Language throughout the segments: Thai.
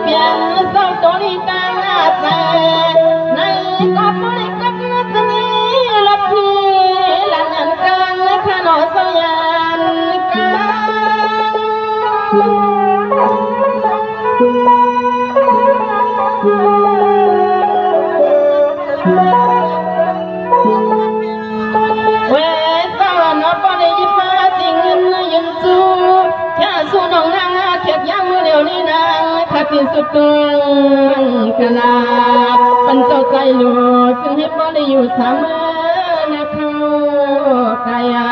เปลี่ยนเศร้าตัวนี้ตาใสในก็บริกรรมสนีลับพีหลังยันกันขนอสยันกันเวสวรรค์ปนิยิมาจริงยืนสู้แค่สู้น้องนางเขียดย่างมือเดียวนี้นางขัดที่สุดตรงขนาดเป็นเจ้าใจลูซึ่งให้บ่ได้อยู่สามมือนะเขากายา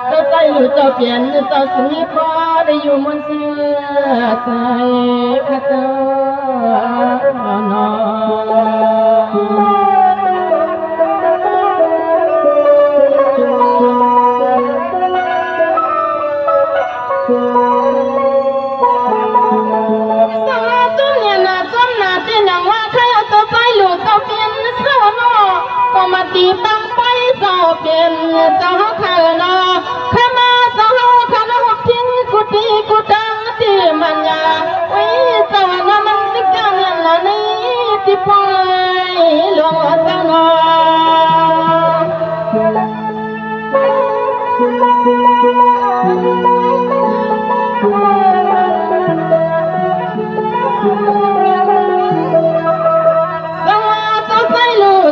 เจ้าใจลูเจ้าเปลี่ยนเจ้าซึ่งให้บ่ได้อยู่มนเสื้อใจข้าเจ้านอมาตีบังไปเจ้าเปลี่ยนเจ้าข้านอข้ามาเจ้าข้านอทิ้งกุฏิกุดังที่มันยาวิเจ้าน้ำมันติกันยันละนี้ที่ปล่อยหลวงเจ้านอ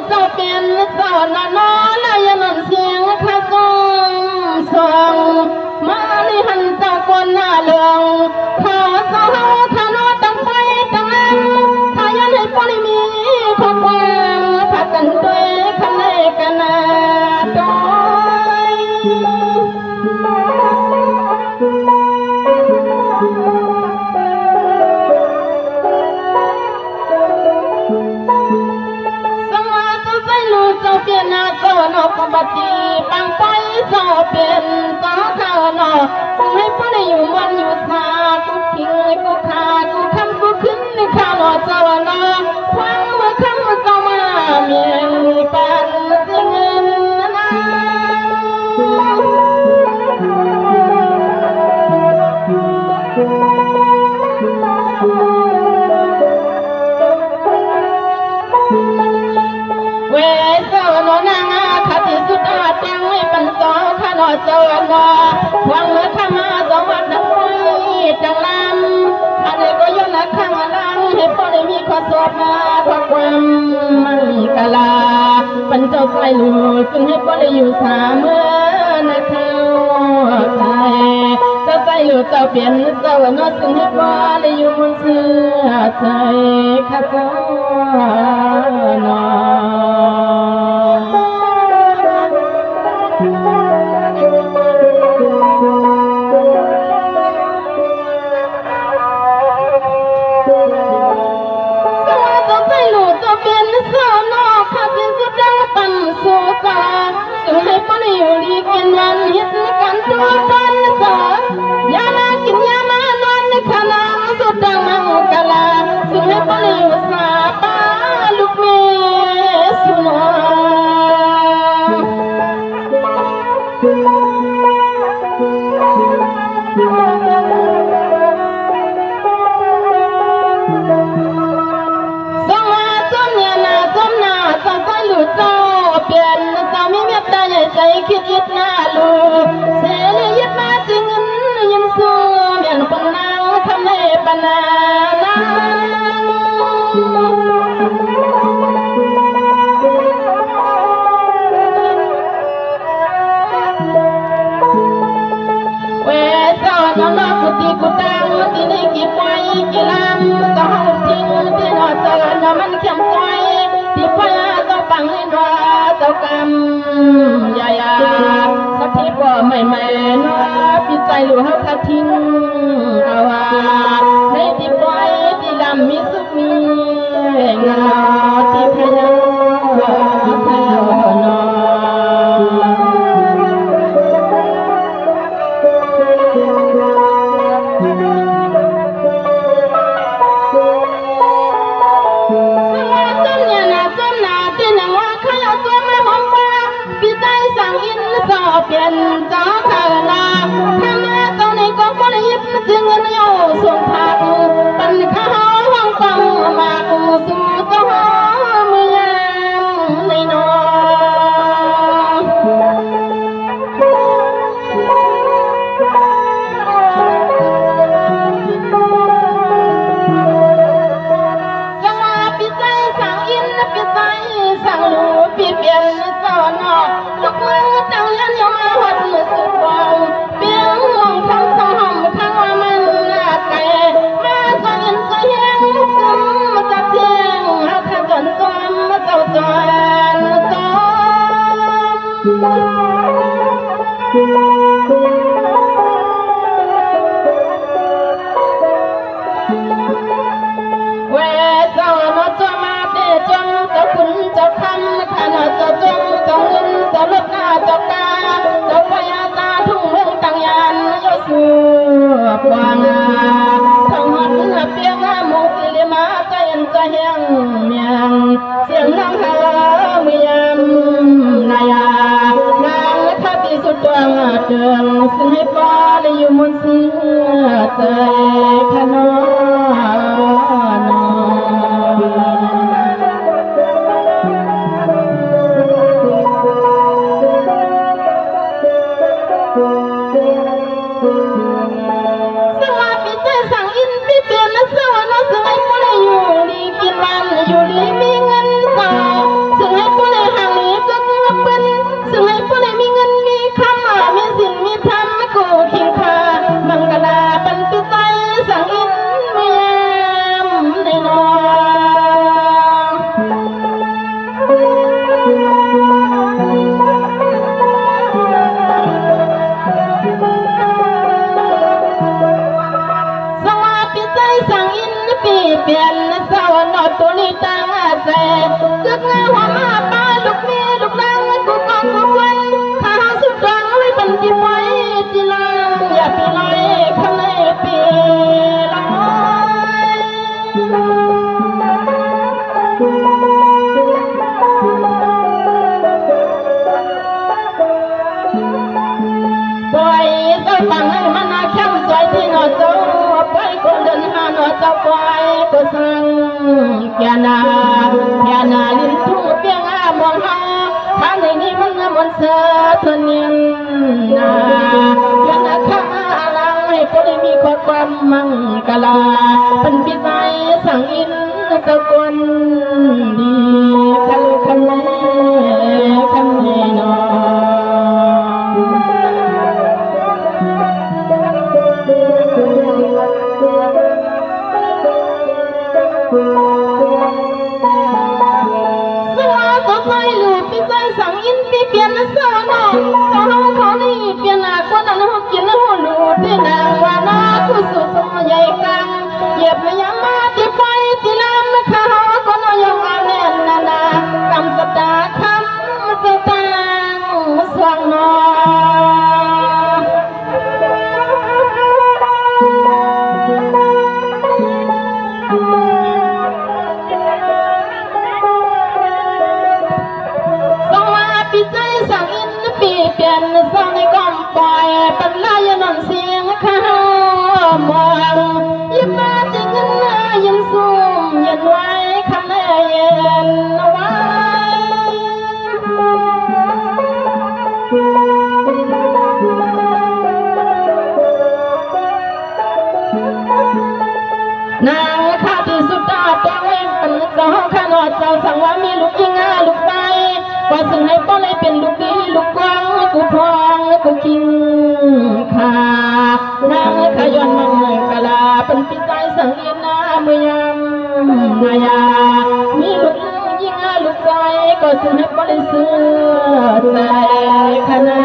เจ้าเปลี่ยนเจ้านอนลายนนเสียงข้าส่งส่งมาลิหันเจ้าคนหน้าเหลืองขอสาวทานอตั้งไฟตั้งแรงถ้ายันให้ปริมีความหวังพักกันด้วยคันเลกันนาดอยเจ้าเปลี่ยนนาเจ้านอกบัดจีปังไปเจ้าเปลี่ยนเจ้าข้านอซึ่งให้พ่อได้อยู่วันอยู่สากูทิ้งกูขากูคำกูขึ้นข้านอเจ้านอควังเมื่อคำเจ้ามาเมียงปันสิ่งเงินนาเวสวนนางขัดที่สุดอาจังไม่ปันสอขนอเจ้านอหวังเมื่อข้ามาสวัสดิ์นักไว้จังลำอันนี้ก็ย้อนข้างหลังให้พ่อได้มีข้อสอบมาขอความมั่งกะลาปันเจ้าใจลูซึ่งให้พ่อได้อยู่สามเมื่อนะเขาไทยเจ้าใจลูเจ้าเปลี่ยนเจ้านอซึ่งให้พ่อได้อยู่บนเสื้อใจข้าเจ้านอซึ่งให้พ่อได้อยู่ดีกินมันฮิตกันตัวตนสอยามากินยามานอนในขณะสุดดังมังกะลาซึ่งให้พ่อได้อยู่สาปาลูกเมสุนสมาจนยานาจนนาจนใจหลุดเจ้าเปลี่ยนเจ้ามีเมตตาใหญ่ใจคิดยึดหน้าลูกเสรียึดมาจึงเงินยินสู้เมียนปนางทำให้ปนานาเวเจ้านอนกุฏิกุดังที่นี่กี่ไปกี่ลำเจ้าทิ้งที่นอนเจ้านอนมันเข้มใจที่พยาเจ้าปังให้รอเจ้ากรรมยายาสักทีก็ไม่เนาะพี่ใจหลวงเขาทิ้งเอาว่าในที่ปล่อยที่ลำมีสุขมีเงาที่พยาเนาะเปลี่ยนเจ้าข้านาข้ามาตอนนี้ก็บ่ได้ยิบจึงเงินโยส่งพา จงเจ้าเงินเจ้าลดหน้าเจ้ากาเจ้าพญาจาทุ่งเมืองต่างยานโยสูปวางทั้งหันเปียงมงสิลิมาใจอันใจแห้งเมียงเสียงน้ำหาเมียมนายานางข้าที่สุดดวงเดืองซึ่งให้ฟ้าได้อยู่บนเสื้อใจขนอยู่ดีมีเงินต่อซึ่งให้ผู้ใดห่างนี้ก็คือเป็นซึ่งให้ผู้ใดมีเงินมีคำมีสินมีธรรมกูทิ้งค่ามังกลาเป็นปิใจสังอินเมียมในนอสวัสดีใจสังอินปีเปลี่ยนสาวนอตัวนี้ตั้งใจกึกงาหัวมาป้าลูกเมียลูกนางกูกองกูควันถ้าสุดดังไว้เป็นที่ไว้ที่ลังอย่าปีลอยข้างในปีลอยปล่อยเจ้าฟังให้มันน่าเข้มสวยที่นอเจ้าปล่อยคนเดินหานอเจ้าปล่อยก็สั่งแกนาลิ้นทุ่งเปียงมองหาทางนี้มันมันเสือทนเนียนนาแกนาข้าลังให้ผู้ได้มีความมั่งกะลาเป็นพิสัยสั่งอินสกุลดีคันคันนอสั่งอินปีเปลี่ยนสาวน้องสาวเขานี่เปลี่ยนหน้าคนนั้นหัวกินหัวหลุดที่นางว่าน้าคู่สุดสมใหญ่กังเหยียบไม่ยามาที่ไฟที่ลำเขาก็น้อยยังมาแน่นนาคำสัปดาห์คำสัปดาห์สว่างนอปีเปลี่ยนสาวในกองปล่อยปัญญายันเสียงข้ามองยิ้มมาจริงเงินยันสูงยันไว้คำแน่เย็นไว้นางข้าที่สุดาตัวเองเป็นเจ้าข้านอเจ้าสั่งว่ามีลูกยิงลูกไฟว่าซึ่งให้ป้อนให้เป็นลูกดีลูกกวางกูพองกูคิงขานางขย้อนมังกะลาเป็นปีใจสังอินนาเมืองนายามีลูกยิงลูกไฟก็ซึ่งให้ป้อนให้เสื้อใจขนา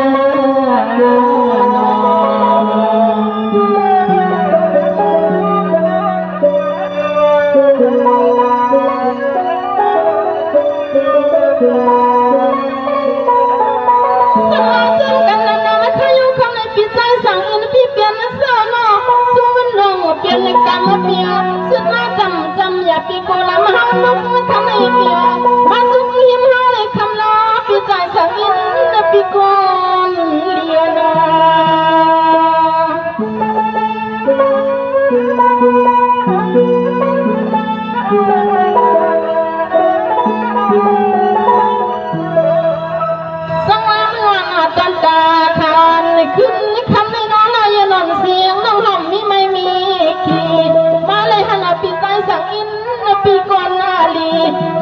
เปลี่ยนในกรรมเปียสุดน่าจำอย่าปีโกลามหาลุกทำให้เปียมาจุกยิ้มหาในคำล้อปีใจสังอินปีโกนเลียนาสว่างวันตันตาทานขึ้นคำในน้องลายนอนเสียงน้องหอมมีไม่มีมาเลยฮันปีใจสังอินปีก่อนนาลี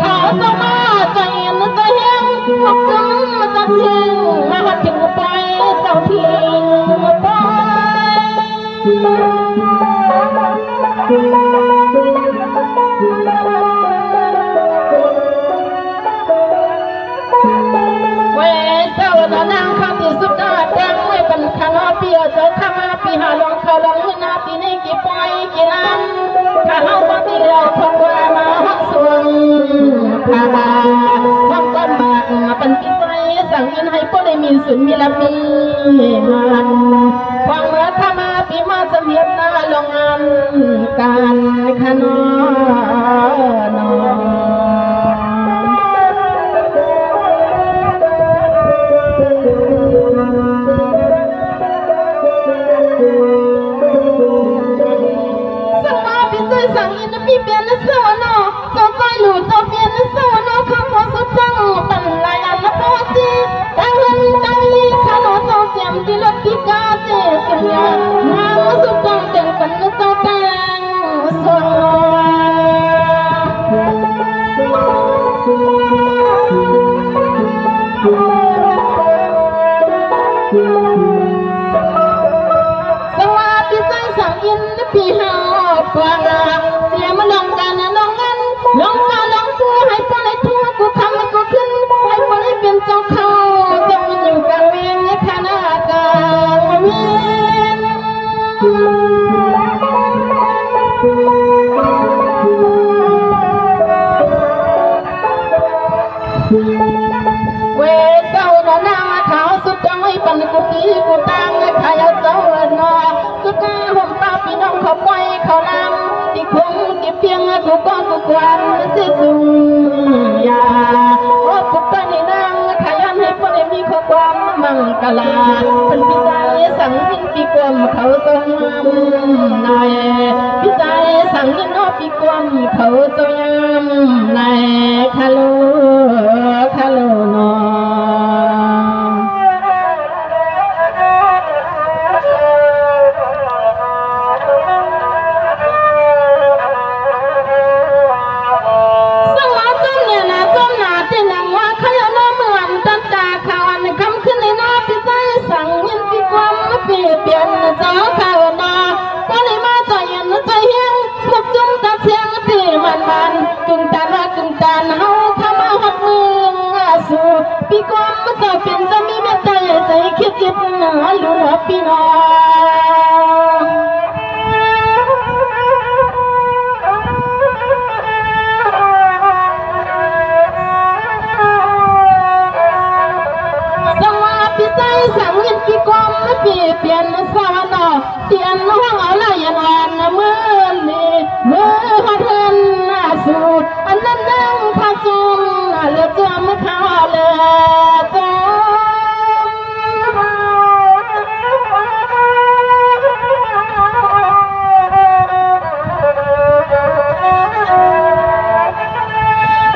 เขาจะมาใจเย็นใจแห้งหกกำมาจัดเชียงมาหัดถึงไปเจ้าทิ้งไปเว้เจ้าหน้านางข้าที่สุดาดังไม่เป็นข้าปีเจ้าข้ามาปีหาลองเขาลองนาปีนี้กี่ปอยกี่น้ำข้าเอาปฏิเดียวทงว่ามาหักสวงข้าห้องก้อนบากมาเป็น นให้พอได้มีสุนมีละมีมันฟังเมื่อข้ามาปีมาจะเมียนนาลงงานการขนอนสั่งยินพี่เปลี่ยนเสื้อเนาะเจ้าใจหลุดเจ้าเปลี่ยนเสื้อเนาะข้างหัวสุดฟังตันลายอันละโพจีตั้งเงินตั้งยี่ข้าโนเจ้าเจียมที่รถพิกาเจสัญญามาสุดฟังเต็มปันเจ้าแตงสวสวัสดีใจสั่งยินพี่หากวางเสียมาลองกันลองกันลองกันลองตัวให้ปล่อยทั่วกูทำกูขึ้นให้ปล่อยเป็นเจ้าเขาจะมันอยู่กลางเวียนในขณะกลางเวียนเวเศร้าหน้าขาวสุดจังไม่ปันกูตีกูตังขายเจ้าหนอกูกล้าห่มตาพี่น้องเขาปล่อยเขาลำที่คงที่เพียงกูก็กูกวนจะสูงยาโอ้กูไปในนางขยันให้พวกได้มีข้อความมังกลาเป็นพี่ใจสั่งยินพี่กวมเขาจงนายพี่ใจสั่งยินนอพี่กวมเขาจงนายคาโลคาโลนอเปลี่ยนเจ้าข้าวนาก็เลยมาใจเย็นใจเฮียงพวกจุ่มตาเสียงที่มันกึ่งตาละกึ่งตาเฮาเข้ามาหักมือสู่พี่กวมมาจะเป็นจะมีเมตตาใจคิดจิตหนาลุนพี่น้องพี่ใจสั่งยินพี่กวมเปลี่ยนสาวหนอเตียนห้องเอาละยันวันเมื่อนี่เมื่อหัดเฮินสู่อันนั้นนั่งพาซุ่มเลือดจมข้าวเลือดจม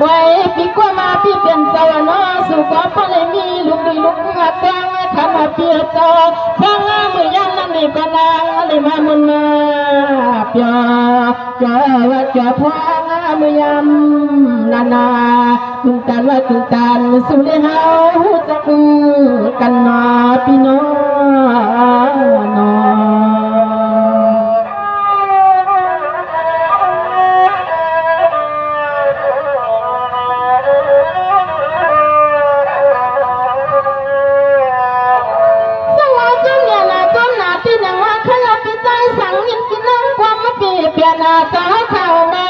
ไว้พี่กว่ามาพี่เปลี่ยนสาวหนอสู่ก็พอได้มีลูกดีลูกตังข้ามาเปียจอฟังมือยังนั่นนี่ก็นางนี่มามุนมาเปียจอว่าจอฟังมือยำนานาตึงตันว่าตึงตันสุริเฮาจะกันนาพี่น้องนอเปลี่ยนเจ้าเข้ามา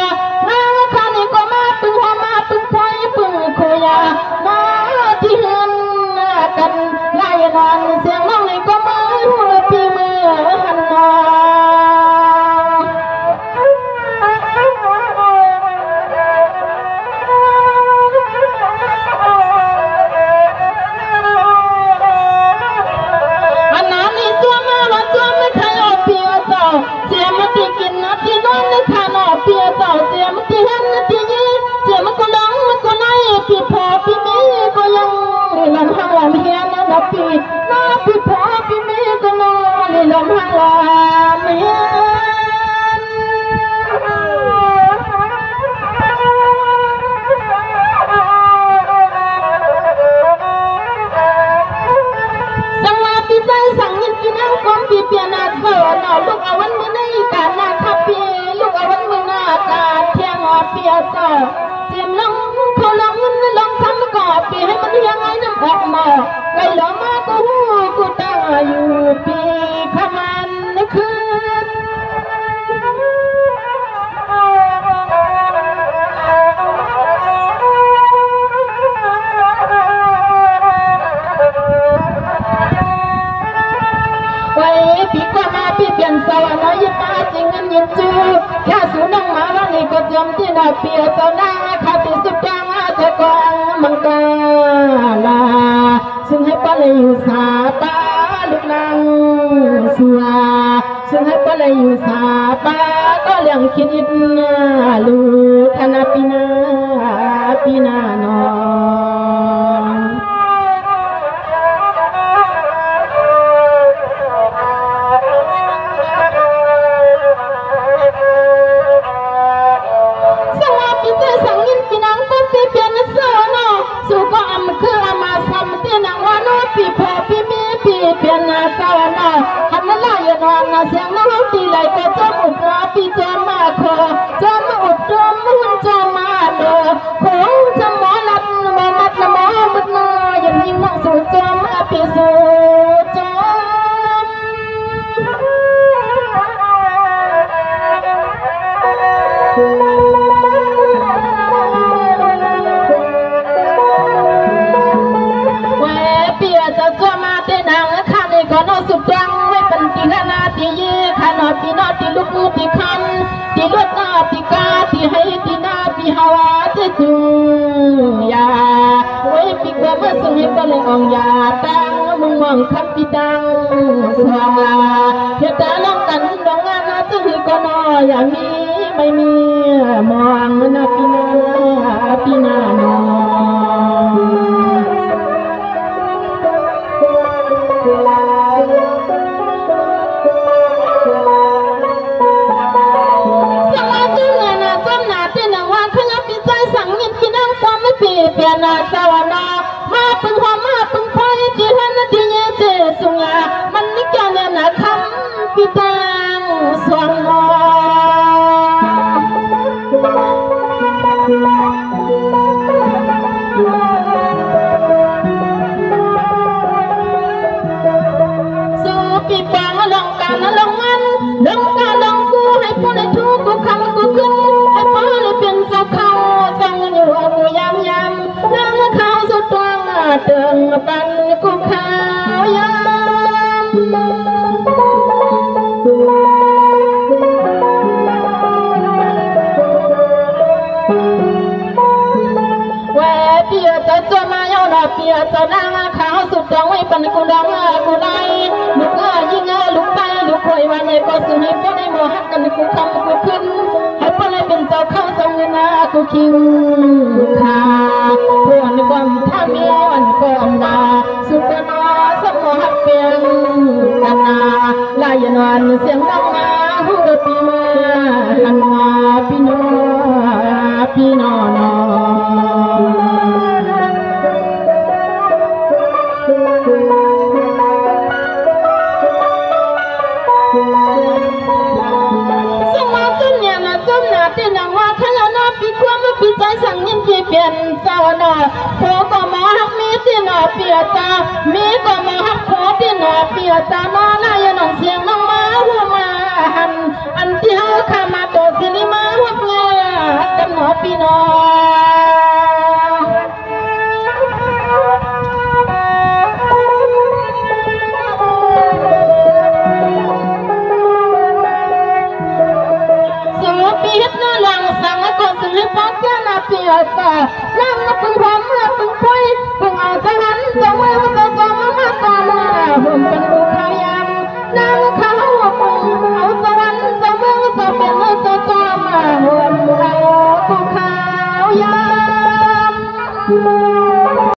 ข้านี่ก็มาปึงหัวมาปึงพอยปึงคุยมาที่เฮือนกันไล่นอนเสียงน้องนี่ก็มือหัวพี่มือหันนออันนั้นนี่ตัวมาว่าตัวไม่ใครเอาเปียเจ้าเสียมาที่กินนะที่นอนในขานอเปียเจ้าเสียมาที่เห็นที่ยีเสียมันก็ร้องมันก็ไล่พี่พอพี่มีก็ยังลำห้างลำเฮียนนะพี่พอพี่มีก็นอนลำห้างลำเฮียนสั่งมาพี่ใจสั่งยินกินน้ำความพี่เปลี่ยนอาเสนอลูกเอาวันมือในการนาคับพี่ลูกเอาวันมือหน้าการเที่ยงเปียเจ้าเจียมลงเขาลงเงินลงทำก่อปีให้มันยังไงน้ำออกมาไล่หลอมาก็หูกูตาอยู่ปีขมันคืน เ เปียเจ้านาขาติสุดจังเธอกองมังกาลาซึ่งให้ปะเลยอยู่สาปาลูกนางสัวซึ่งให้ปะเลยอยู่สาปาก็เลี้ยงคิดอิดลูกคณะปีนานองสังยินปีนังก็ปีเปียนเสนอสุก็อำคืออามาสัมตีนังวานปีพอปีมีปีเปียนนาสาวนอหันลายนอนนาเสียงน้องตีไหลก็จมอุดราปีจมมาคอจมอุดจมหุ่นจมมาเดอคงจมหมอลัดมามัดละหมอมุดนอยังยิงน้องสู่จมปีสู่จมก็นอสุดจังไม่เป็นตีนาตีเย่ขานอตีนอตีลูกตีคันตีลวดนาตีกาตีให้ตีนาตีฮาวาเจจูยาไว้ปีกว่าเมื่อส่งให้ก็เลยองยาตังมึงมองคำปีดังสวงลาเพียแต่น้องกันดองงานนะจึงก็นออย่างนี้ไม่มีมองนาปีนานอเปียนาสาวนามาปึงหัวมาปึงคอยที่หันที่เย่เจสุงามันนิกาเนี่ยนะคำปีตังสวงนอสู้ปีปังลองการลองมันลองการลองกูให้พ้นให้ทุกกูคำกูขึ้นให้พ้นเลยเป็นสาวเขาสังอยู่เอากูยำนั่งข้าวสุดตัวเติมปันกูข้าวยำแหวเปียจะจวมาเยาหน้าเปียจะนั่งข้าวสุดตัวไว้ปันกูดังกูได้ลูกยิงลูกไปลูกคอยวันนี้ก็สุให้ก็ได้มาหักกันกูคำกูขึ้นให้ป้าเลยเป็นเจ้าข้าวสงนากูคิวขาพวนความท่ามีวันก่อนนาสุขนาสมหักเปียงกันนาลายนวลเสียงดังมาหูปีมาหันมาพี่น้องปีใจสั่งยินที่เปลี่ยนเจ้าหน้าโคก็มาหักมีที่หน้าเปียจ้ามีก็มาหักโคที่หน้าเปียจ้าน้อลายน้องเสียงน้องมาหัวมาหันอันที่เฮาข้ามาโตสิริมาหัวเงากันหนอปีน้องสูปีเฮ็ดน้อหลังสั่งก็ซึ่งให้ปักนาเปียจ้า